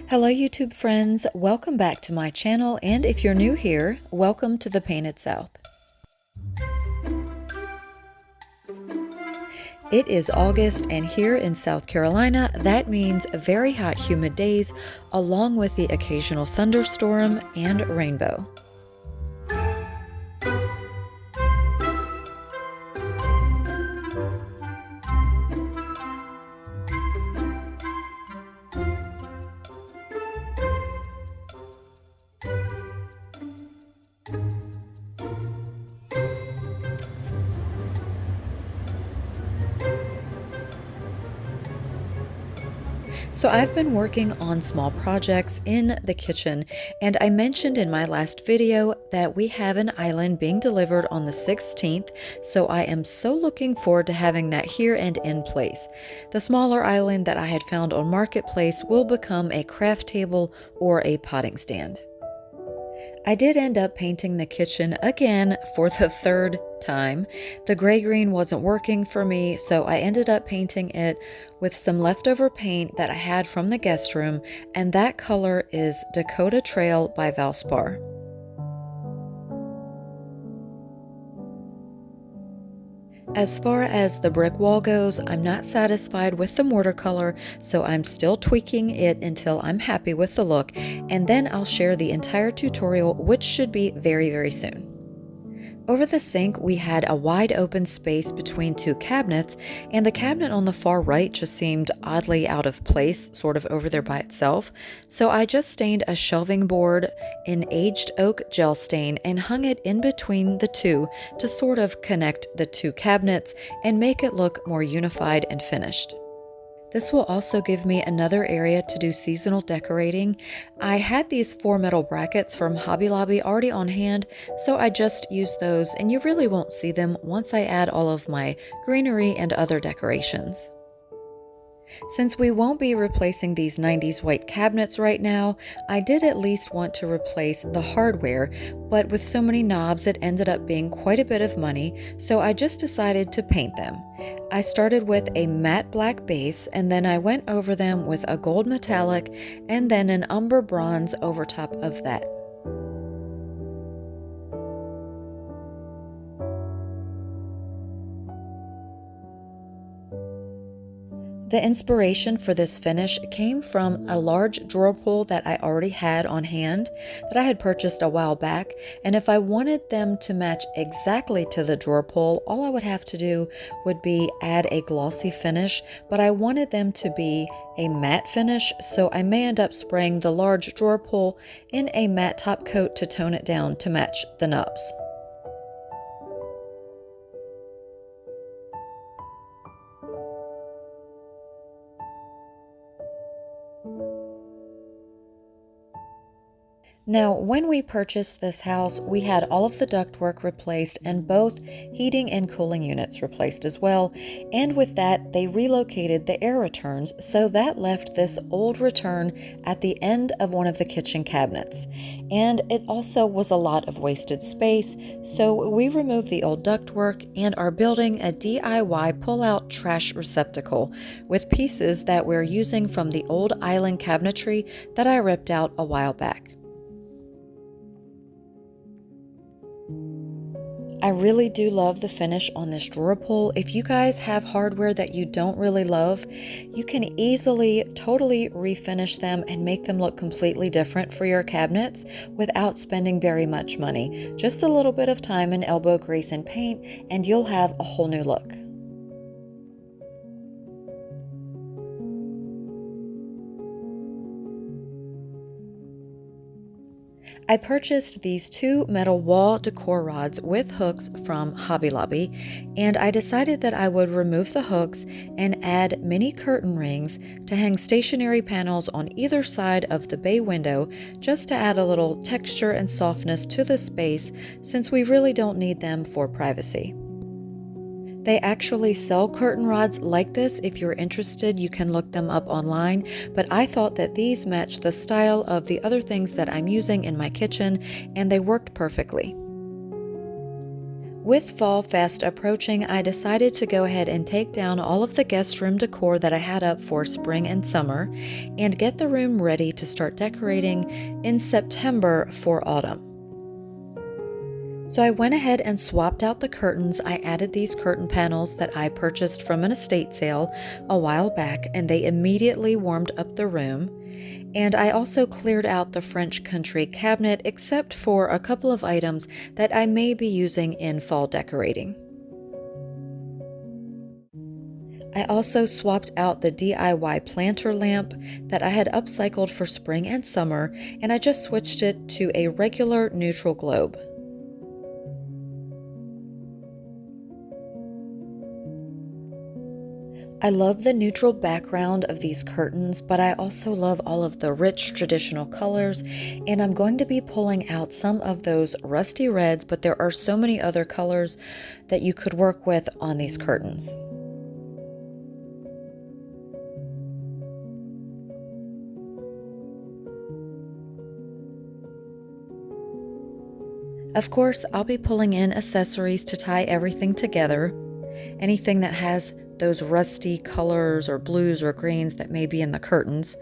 Hello YouTube friends, welcome back to my channel, and if you're new here, welcome to the Painted South. It is August, and here in South Carolina, that means very hot humid days along with the occasional thunderstorm and rainbow. So I've been working on small projects in the kitchen, and I mentioned in my last video that we have an island being delivered on the 16th, so I am so looking forward to having that here and in place. The smaller island that I had found on Marketplace will become a craft table or a potting stand. I did end up painting the kitchen again for the third time. The gray-green wasn't working for me, so I ended up painting it with some leftover paint that I had from the guest room, and that color is Dakota Trail by Valspar. As far as the brick wall goes, I'm not satisfied with the mortar color, so I'm still tweaking it until I'm happy with the look, and then I'll share the entire tutorial, which should be very soon. Over the sink, we had a wide open space between two cabinets, and the cabinet on the far right just seemed oddly out of place, sort of over there by itself. So I just stained a shelving board in aged oak gel stain and hung it in between the two to sort of connect the two cabinets and make it look more unified and finished. This will also give me another area to do seasonal decorating. I had these 4 metal brackets from Hobby Lobby already on hand, so I just used those, and you really won't see them once I add all of my greenery and other decorations. Since we won't be replacing these 90s white cabinets right now, I did at least want to replace the hardware, but with so many knobs it ended up being quite a bit of money, so I just decided to paint them. I started with a matte black base, and then I went over them with a gold metallic and then an umber bronze over top of that. The inspiration for this finish came from a large drawer pull that I already had on hand that I had purchased a while back, and if I wanted them to match exactly to the drawer pull, all I would have to do would be add a glossy finish, but I wanted them to be a matte finish, so I may end up spraying the large drawer pull in a matte top coat to tone it down to match the knobs. Now, when we purchased this house, we had all of the ductwork replaced and both heating and cooling units replaced as well. And with that, they relocated the air returns, so that left this old return at the end of one of the kitchen cabinets. And it also was a lot of wasted space, so we removed the old ductwork and are building a DIY pull-out trash receptacle with pieces that we're using from the old island cabinetry that I ripped out a while back. I really do love the finish on this drawer pull. If you guys have hardware that you don't really love, you can easily totally refinish them and make them look completely different for your cabinets without spending very much money. Just a little bit of time and elbow grease and paint, and you'll have a whole new look. I purchased these 2 metal wall decor rods with hooks from Hobby Lobby, and I decided that I would remove the hooks and add mini curtain rings to hang stationary panels on either side of the bay window, just to add a little texture and softness to the space since we really don't need them for privacy. They actually sell curtain rods like this. If you're interested, you can look them up online, but I thought that these matched the style of the other things that I'm using in my kitchen, and they worked perfectly. With fall fast approaching, I decided to go ahead and take down all of the guest room decor that I had up for spring and summer and get the room ready to start decorating in September for autumn. So I went ahead and swapped out the curtains. I added these curtain panels that I purchased from an estate sale a while back, and they immediately warmed up the room. And I also cleared out the French country cabinet except for a couple of items that I may be using in fall decorating. I also swapped out the DIY planter lamp that I had upcycled for spring and summer, and I just switched it to a regular neutral globe. I love the neutral background of these curtains, but I also love all of the rich traditional colors, and I'm going to be pulling out some of those rusty reds, but there are so many other colors that you could work with on these curtains. Of course, I'll be pulling in accessories to tie everything together. Anything that has those rusty colors or blues or greens that may be in the curtains.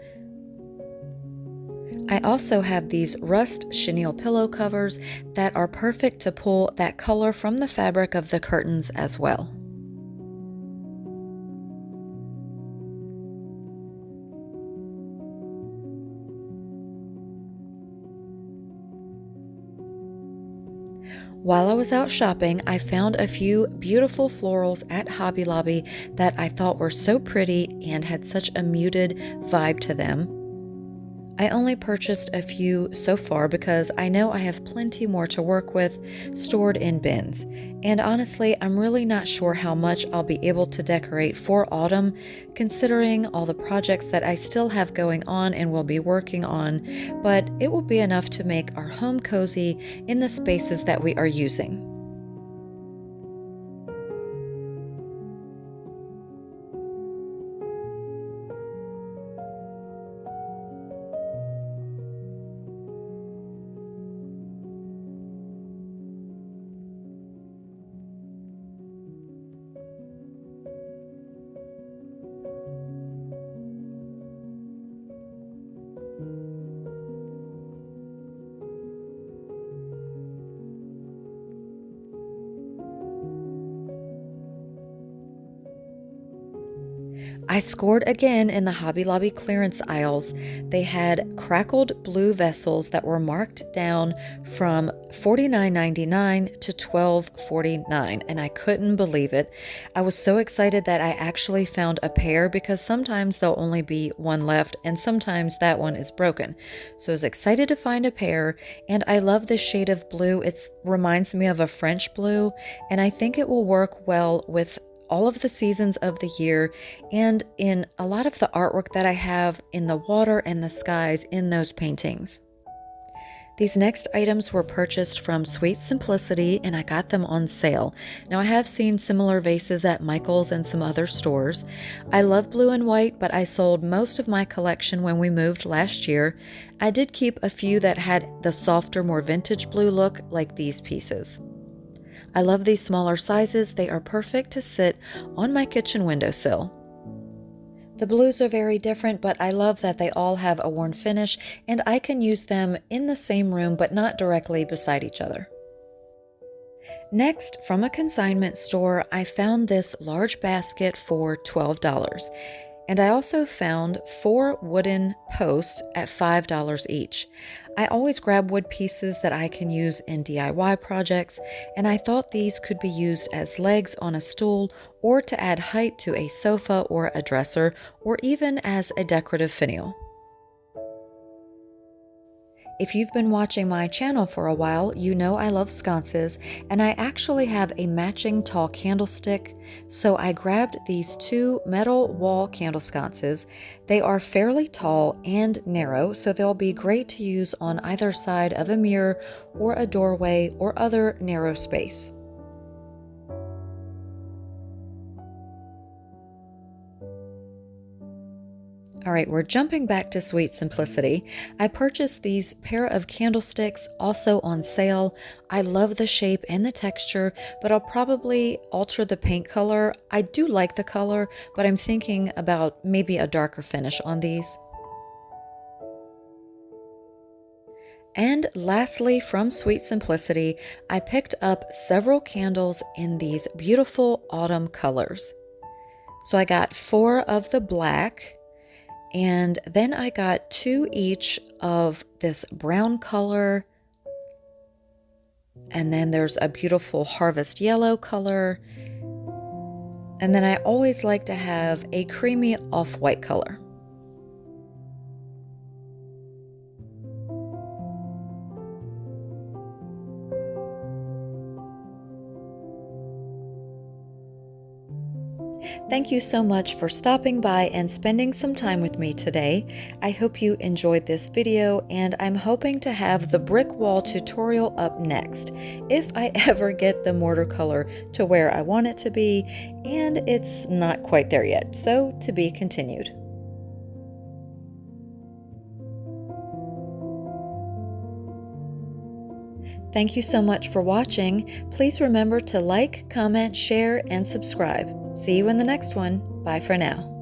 I also have these rust chenille pillow covers that are perfect to pull that color from the fabric of the curtains as well. While I was out shopping, I found a few beautiful florals at Hobby Lobby that I thought were so pretty and had such a muted vibe to them. I only purchased a few so far because I know I have plenty more to work with stored in bins. And honestly, I'm really not sure how much I'll be able to decorate for autumn, considering all the projects that I still have going on and will be working on, but it will be enough to make our home cozy in the spaces that we are using. I scored again in the Hobby Lobby clearance aisles. They had crackled blue vessels that were marked down from $49.99 to $12.49, and I couldn't believe it. I was so excited that I actually found a pair because sometimes there'll only be one left and sometimes that one is broken. So I was excited to find a pair, and I love this shade of blue. It reminds me of a French blue, and I think it will work well with all of the seasons of the year and in a lot of the artwork that I have in the water and the skies in those paintings. These next items were purchased from Sweet Simplicity and I got them on sale. Now I have seen similar vases at Michael's and some other stores. I love blue and white, but I sold most of my collection when we moved last year. I did keep a few that had the softer, more vintage blue look like these pieces. I love these smaller sizes. They are perfect to sit on my kitchen windowsill. The blues are very different, but I love that they all have a worn finish and I can use them in the same room but not directly beside each other. Next, from a consignment store, I found this large basket for $12. And I also found 4 wooden posts at $5 each. I always grab wood pieces that I can use in DIY projects, and I thought these could be used as legs on a stool or to add height to a sofa or a dresser, or even as a decorative finial. If you've been watching my channel for a while, you know I love sconces, and I actually have a matching tall candlestick, so I grabbed these 2 metal wall candle sconces. They are fairly tall and narrow, so they'll be great to use on either side of a mirror or a doorway or other narrow space. All right, we're jumping back to Sweet Simplicity. I purchased these pair of candlesticks also on sale. I love the shape and the texture, but I'll probably alter the paint color. I do like the color, but I'm thinking about maybe a darker finish on these. And lastly, from Sweet Simplicity, I picked up several candles in these beautiful autumn colors. So I got 4 of the black, and then I got 2 each of this brown color, and then there's a beautiful harvest yellow color, and then I always like to have a creamy off-white color. Thank you so much for stopping by and spending some time with me today. I hope you enjoyed this video, and I'm hoping to have the brick wall tutorial up next if I ever get the mortar color to where I want it to be, and it's not quite there yet, so to be continued. Thank you so much for watching. Please remember to like, comment, share, and subscribe. See you in the next one. Bye for now.